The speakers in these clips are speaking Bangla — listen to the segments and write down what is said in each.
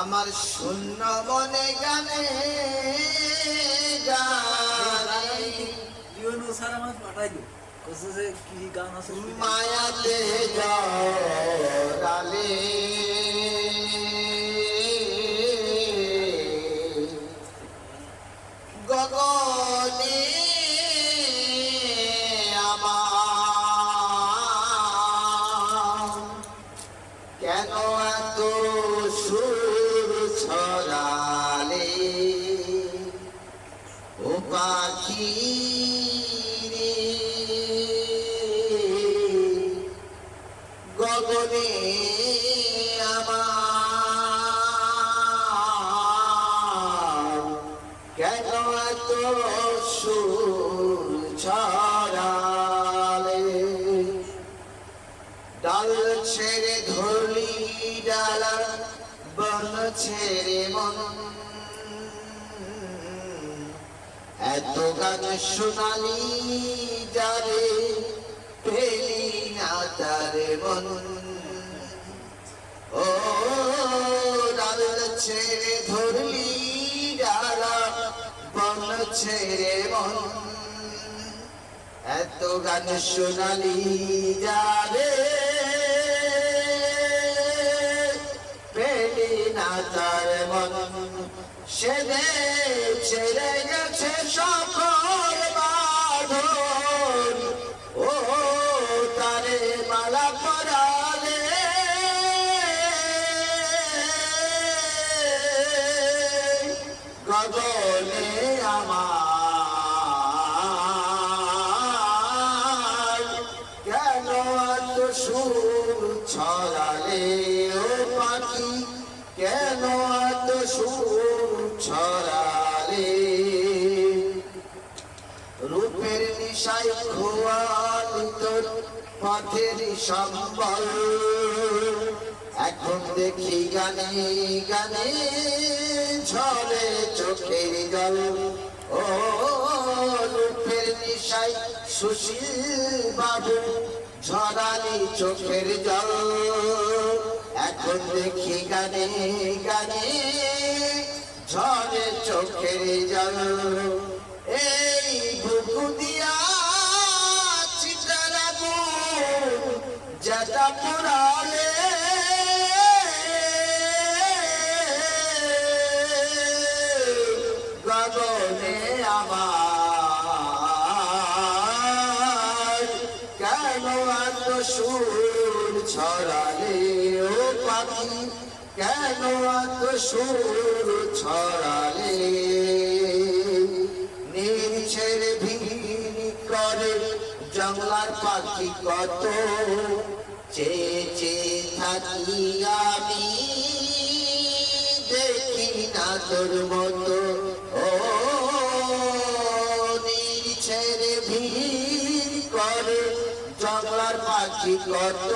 আমার শূন্য মনে গানে মায়াতে জড়ালে গগনে আমার কেন এত সুর ছড়ালে ও পাখি গগনে আমার কেন এত সুর ছড়ালে ডাল ছেড়ে ধরলি ডালা বন ছেড়ে মন এত গান শোনালি যারে পেলি না তার মন ও ডাল ছেড়ে ধরলি ডালা বন ছেড়ে মন এত গান শোনালি যারে পেলি না তার মন সে ছেড়ে গেছে সকল বাঁধন ও তারে মালা পরালে গগনে আমার কেন এত সুর ছড়ালে ও পাখি কেন এত সুর ছড়ালে রূপের নিশায় খোয়ালি তোর পথের সম্বল এখন দেখি গানে গানে ঝরে চোখের জল ও রূপের নিশায় সুশীল বাবু ঝরালি চোখের জল এখন দেখি গানে গানে ঝরে চোখের জল এই বুকু দিয়া চিতারাবু যেটা পুরালে গগনে আমার কেন এত সুর ছড়ালে ও পাখি কেন এত সুর ছড়ালে নীল ছেড়ে ভিড় করে জঙ্গলার পাখি কত চেয়ে চেয়ে থাকি আমি দেখি না তোর মতো ও নীল ছেড়ে ভিড় করে জঙ্গলার পাখি কত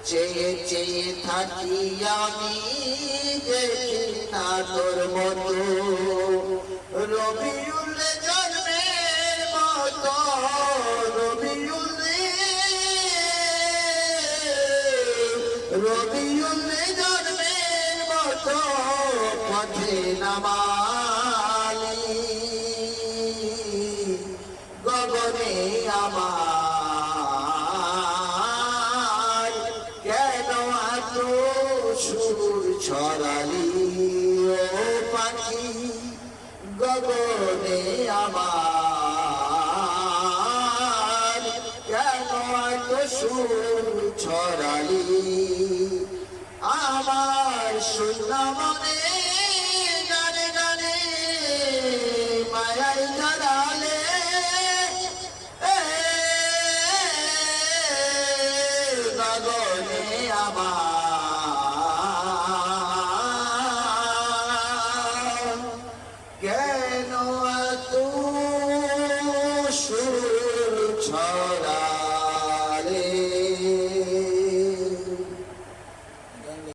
চেয়ে চেয়ে থাকি আমি দেখি না তোর মতো রবিউল জন্মের মতো রবিউল জন্মের মতো পথে নামালি গগনে আমার কেন এত সুর ছড়ালি ও পাখি গগনে আমার কেন এত সুর ছড়ালি আমার শূন্য মনে গানে গানে মায়াই